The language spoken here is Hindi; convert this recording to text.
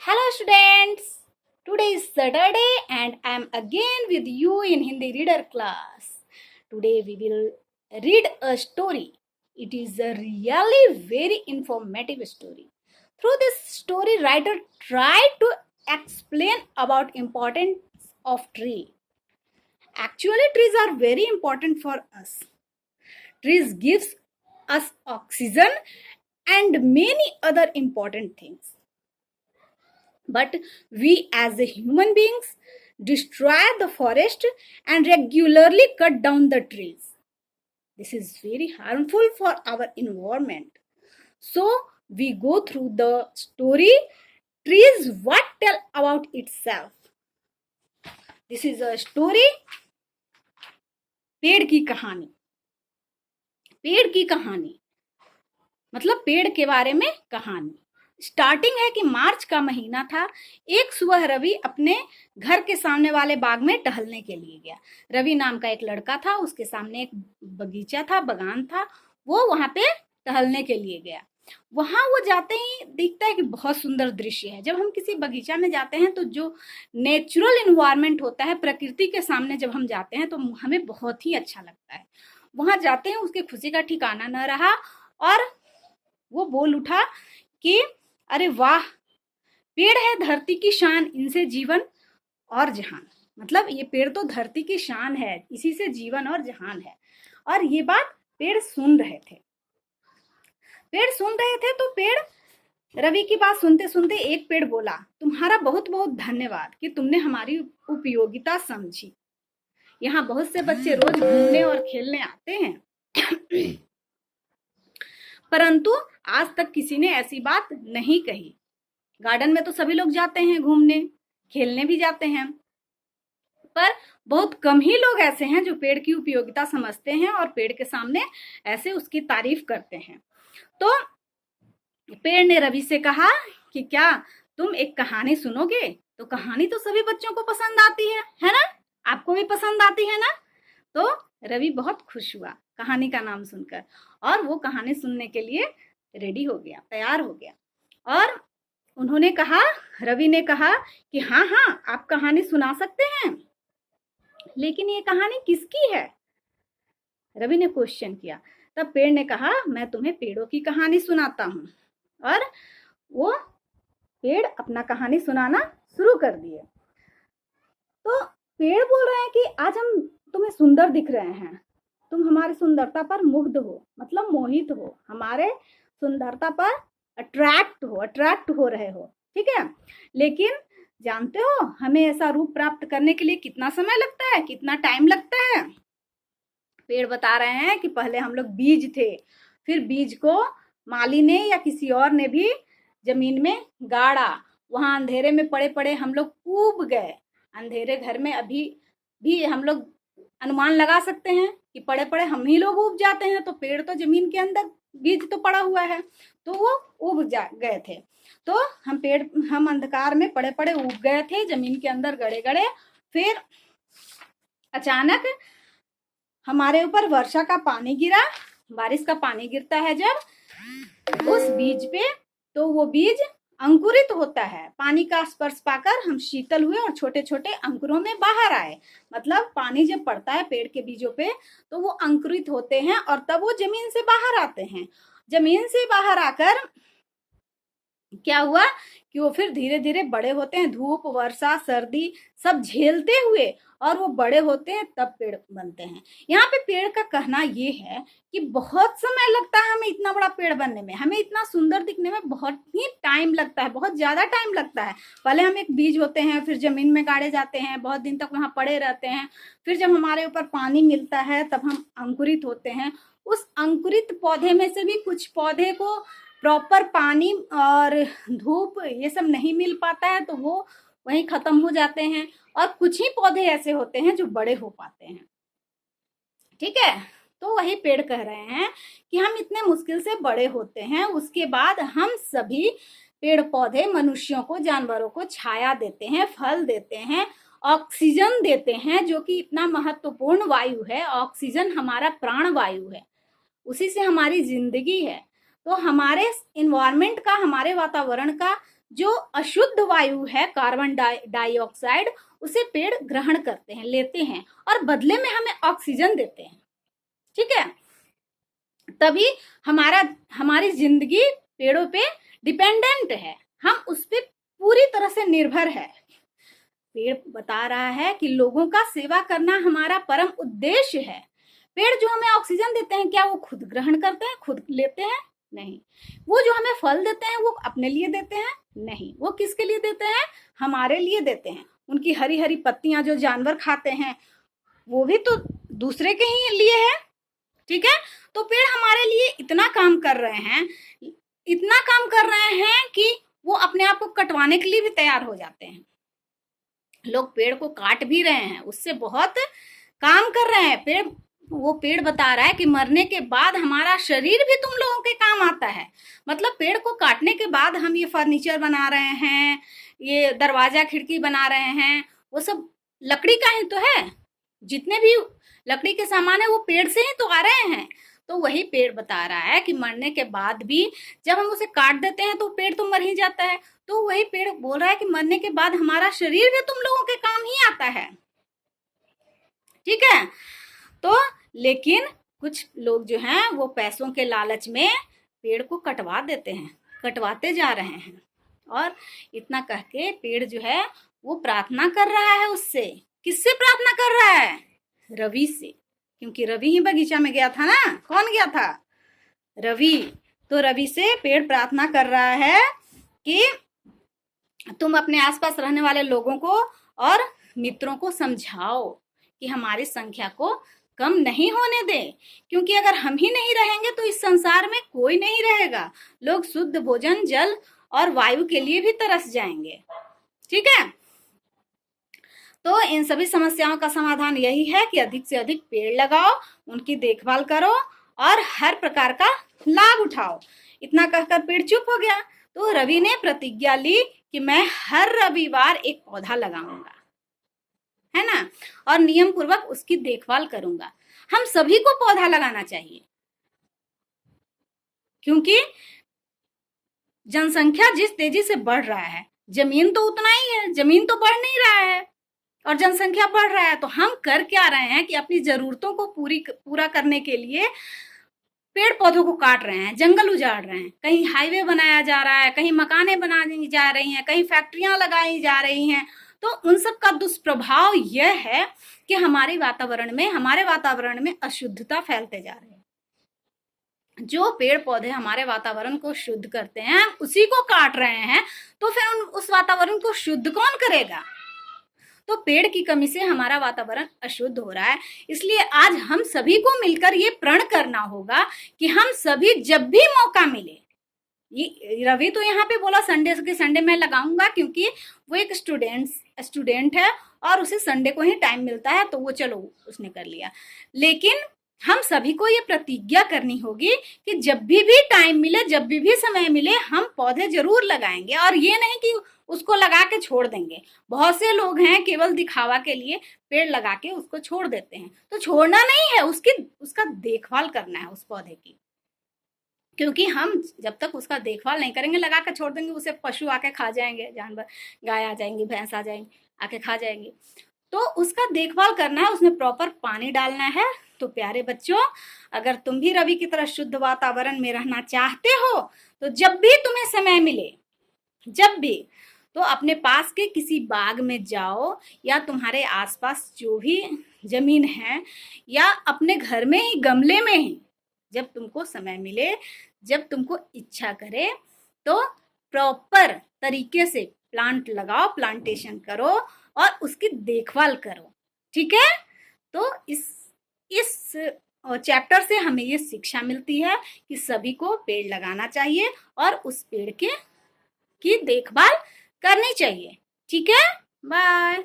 Hello students, today is Saturday and I am again with you in Hindi reader class. Today we will read a story. It is a really very informative story. Through this story, writer tried to explain about importance of tree. Actually, trees are very important for us. Trees gives us oxygen and many other important things. But we as a human beings destroy the forest and regularly cut down the trees. This is very harmful for our environment. So we go through the story trees what tell about itself. This is a story पेड़ की कहानी. पेड़ की कहानी मतलब पेड़ के बारे में कहानी. स्टार्टिंग है कि मार्च का महीना था. एक सुबह रवि अपने घर के सामने वाले बाग में टहलने के लिए गया. रवि नाम का एक लड़का था, उसके सामने एक बगीचा था, बगान था. वो वहां पे टहलने के लिए गया. वहां वो जाते ही दिखता है कि बहुत सुंदर दृश्य है. जब हम किसी बगीचा में जाते हैं तो जो नेचुरल इन्वायरमेंट होता है, प्रकृति के सामने जब हम जाते हैं तो हमें बहुत ही अच्छा लगता है. वहां जाते हैं उसकी खुशी का ठिकाना न रहा और वो बोल उठा कि अरे वाह, पेड़ है धरती की शान, इनसे जीवन और जहान. मतलब ये पेड़ तो धरती की शान है, इसी से जीवन और जहान है. और ये बात पेड़ सुन रहे थे. तो पेड़ रवि की बात सुनते सुनते एक पेड़ बोला, तुम्हारा बहुत बहुत धन्यवाद कि तुमने हमारी उपयोगिता समझी. यहाँ बहुत से बच्चे रोज घूमने और खेलने आते हैं परंतु आज तक किसी ने ऐसी बात नहीं कही. गार्डन में तो सभी लोग जाते हैं घूमने, खेलने भी जाते हैं, पर बहुत कम ही लोग ऐसे हैं जो पेड़ की उपयोगिता समझते हैं और पेड़ के सामने ऐसे उसकी तारीफ करते हैं. तो पेड़ ने रवि से कहा कि क्या तुम एक कहानी सुनोगे? तो कहानी तो सभी बच्चों को पसंद आती है ना? आपको भी पसंद आती है ना? तो रवि बहुत खुश हुआ कहानी का नाम सुनकर और वो कहानी सुनने के लिए रेडी हो गया, तैयार हो गया. और उन्होंने कहा, रवि ने कहा कि हाँ हाँ आप कहानी सुना सकते हैं, लेकिन ये कहानी किसकी है? रवि ने क्वेश्चन किया. तब पेड़ ने कहा, मैं तुम्हें पेड़ों की कहानी सुनाता हूँ. और वो पेड़ अपना कहानी सुनाना शुरू कर दिए. तो पेड़ बोल रहे हैं कि आज हम तुम्हें सुंदर दिख रहे हैं, तुम हमारी सुंदरता पर मुग्ध हो, मतलब मोहित हो, हमारे सुंदरता पर अट्रैक्ट हो रहे हो, ठीक है. लेकिन जानते हो हमें ऐसा रूप प्राप्त करने के लिए कितना समय लगता है, कितना टाइम लगता है? पेड़ बता रहे हैं कि पहले हम लोग बीज थे, फिर बीज को माली ने या किसी और ने भी जमीन में गाड़ा, वहां अंधेरे में पड़े पड़े हम लोग उब गए. अंधेरे घर में अभी भी हम लोग अनुमान लगा सकते हैं कि पड़े पड़े हम ही लोग उब जाते हैं. तो पेड़ तो जमीन के अंदर बीज तो पड़ा हुआ है, तो वो उब गए थे. तो हम अंधकार में पड़े पड़े उब गए थे, जमीन के अंदर गड़े गड़े. फिर अचानक हमारे ऊपर वर्षा का पानी गिरा. बारिश का पानी गिरता है जब उस बीज पे, तो वो बीज अंकुरित होता है. पानी का स्पर्श पाकर हम शीतल हुए और छोटे छोटे अंकुरों में बाहर आए. मतलब पानी जब पड़ता है पेड़ के बीजों पे तो वो अंकुरित होते हैं और तब वो जमीन से बाहर आते हैं. जमीन से बाहर आकर क्या हुआ कि वो फिर धीरे धीरे बड़े होते हैं, धूप वर्षा सर्दी सब झेलते हुए, और वो बड़े होते हैं तब पेड़ बनते हैं. यहाँ पे पेड़ का कहना ये है कि बहुत समय लगता है हमें इतना बड़ा पेड़ बनने में, हमें इतना सुंदर दिखने में बहुत ही टाइम लगता है, बहुत ज्यादा टाइम लगता है. पहले हम एक बीज होते हैं, फिर जमीन में गाड़े जाते हैं, बहुत दिन तक वहां पड़े रहते हैं, फिर जब हमारे ऊपर पानी मिलता है तब हम अंकुरित होते हैं. उस अंकुरित पौधे में से भी कुछ पौधे को प्रॉपर पानी और धूप ये सब नहीं मिल पाता है, तो वो वहीं खत्म हो जाते हैं. और कुछ ही पौधे ऐसे होते हैं जो बड़े हो पाते हैं, ठीक है. तो वही पेड़ कह रहे हैं कि हम इतने मुश्किल से बड़े होते हैं, उसके बाद हम सभी पेड़ पौधे मनुष्यों को, जानवरों को छाया देते हैं, फल देते हैं, ऑक्सीजन देते हैं, जो कि इतना महत्वपूर्ण वायु है. ऑक्सीजन हमारा प्राण वायु है, उसी से हमारी जिंदगी है. तो हमारे इन्वायरमेंट का, हमारे वातावरण का जो अशुद्ध वायु है कार्बन डाइऑक्साइड, उसे पेड़ ग्रहण करते हैं, लेते हैं और बदले में हमें ऑक्सीजन देते हैं। ठीक है, तभी हमारी जिंदगी पेड़ों पे डिपेंडेंट है, हम उस पे पूरी तरह से निर्भर है। पेड़ बता रहा है कि लोगों का सेवा करना हमारा परम उद्देश्य है। पेड़ जो हमें ऑक्सीजन देते हैं, क्या वो खुद ग्रहण करते हैं, खुद लेते हैं? नहीं। वो जो हमें फल देते हैं, वो अपने लिए देते हैं? नहीं। वो किसके लिए देते हैं? हमारे लिए देते हैं। उनकी हरी हरी पत्तियां जो जानवर खाते हैं, वो भी तो दूसरे के ही लिए है। ठीक है, तो पेड़ हमारे लिए इतना काम कर रहे हैं, इतना काम कर रहे हैं कि वो अपने आप को कटवाने के लिए भी तैयार हो जाते हैं। लोग पेड़ को काट भी रहे हैं, उससे बहुत काम कर रहे हैं। वो पेड़ बता रहा है कि मरने के बाद हमारा शरीर भी तुम लोगों के काम आता है। मतलब पेड़ को काटने के बाद हम ये फर्नीचर बना रहे हैं, ये दरवाजा खिड़की बना रहे हैं, वो सब लकड़ी का ही तो है। जितने भी लकड़ी के सामान है वो पेड़ से ही तो आ रहे हैं। तो वही पेड़ बता रहा है कि मरने के बाद भी जब हम उसे काट देते हैं तो पेड़ तो मर ही जाता है। तो वही पेड़ बोल रहा है कि मरने के बाद हमारा शरीर भी तुम लोगों के काम ही आता है। ठीक है, तो लेकिन कुछ लोग जो हैं वो पैसों के लालच में पेड़ को कटवा देते हैं, कटवाते जा रहे हैं। और इतना कह के पेड़ जो है वो प्रार्थना कर रहा है उससे। किससे प्रार्थना कर रहा है? रवि से, क्योंकि रवि ही बगीचा में गया था ना। कौन गया था? रवि। तो रवि से पेड़ प्रार्थना कर रहा है कि तुम अपने आसपास रहने वाले लोगों को और मित्रों को समझाओ कि हमारी संख्या को कम नहीं होने दें, क्योंकि अगर हम ही नहीं रहेंगे तो इस संसार में कोई नहीं रहेगा। लोग शुद्ध भोजन, जल और वायु के लिए भी तरस जाएंगे। ठीक है, तो इन सभी समस्याओं का समाधान यही है कि अधिक से अधिक पेड़ लगाओ, उनकी देखभाल करो और हर प्रकार का लाभ उठाओ। इतना कहकर पेड़ चुप हो गया। तो रवि ने प्रतिज्ञा ली कि मैं हर रविवार एक पौधा लगाऊंगा, है ना, और नियम पूर्वक उसकी देखभाल करूंगा। हम सभी को पौधा लगाना चाहिए, क्योंकि जनसंख्या जिस तेजी से बढ़ रहा है, जमीन तो उतना ही है, जमीन तो बढ़ नहीं रहा है और जनसंख्या बढ़ रहा है। तो हम कर क्या रहे हैं कि अपनी जरूरतों को पूरा करने के लिए पेड़ पौधों को काट रहे हैं, जंगल उजाड़ रहे हैं। कहीं हाईवे बनाया जा रहा है, कहीं मकाने बनाई जा रही हैं, कहीं फैक्ट्रियां लगाई जा रही हैं। तो उन सब का दुष्प्रभाव यह है कि हमारे वातावरण में अशुद्धता फैलते जा रही है। जो पेड़ पौधे हमारे वातावरण को शुद्ध करते हैं, उसी को काट रहे हैं, तो फिर उस वातावरण को शुद्ध कौन करेगा? तो पेड़ की कमी से हमारा वातावरण अशुद्ध हो रहा है। इसलिए आज हम सभी को मिलकर ये प्रण करना होगा कि हम सभी जब भी मौका मिले, ये रवि तो यहाँ पे बोला संडे मैं लगाऊंगा, क्योंकि वो एक स्टूडेंट है और उसे संडे को ही टाइम मिलता है, तो वो चलो उसने कर लिया। लेकिन हम सभी को ये प्रतिज्ञा करनी होगी कि जब भी टाइम मिले, जब भी समय मिले, हम पौधे जरूर लगाएंगे। और ये नहीं कि उसको लगा के छोड़ देंगे। बहुत से लोग हैं केवल दिखावा के लिए पेड़ लगा के उसको छोड़ देते हैं। तो छोड़ना नहीं है, उसका देखभाल करना है उस पौधे की, क्योंकि हम जब तक उसका देखभाल नहीं करेंगे, लगा कर छोड़ देंगे, उसे पशु आके खा जाएंगे, जानवर, गाय आ जाएंगी, भैंस आ जाएंगी, आके खा जाएंगे। तो उसका देखभाल करना है, उसमें प्रॉपर पानी डालना है। तो प्यारे बच्चों, अगर तुम भी रवि की तरह शुद्ध वातावरण में रहना चाहते हो, तो जब भी तुम्हें समय मिले, जब भी, तो अपने पास के किसी बाग में जाओ, या तुम्हारे आसपास जो भी जमीन है, या अपने घर में ही गमले में ही, जब तुमको समय मिले, जब तुमको इच्छा करे, तो प्रॉपर तरीके से प्लांट लगाओ, प्लांटेशन करो और उसकी देखभाल करो। ठीक है, तो इस चैप्टर से हमें ये शिक्षा मिलती है कि सभी को पेड़ लगाना चाहिए और उस पेड़ की देखभाल करनी चाहिए। ठीक है, बाय।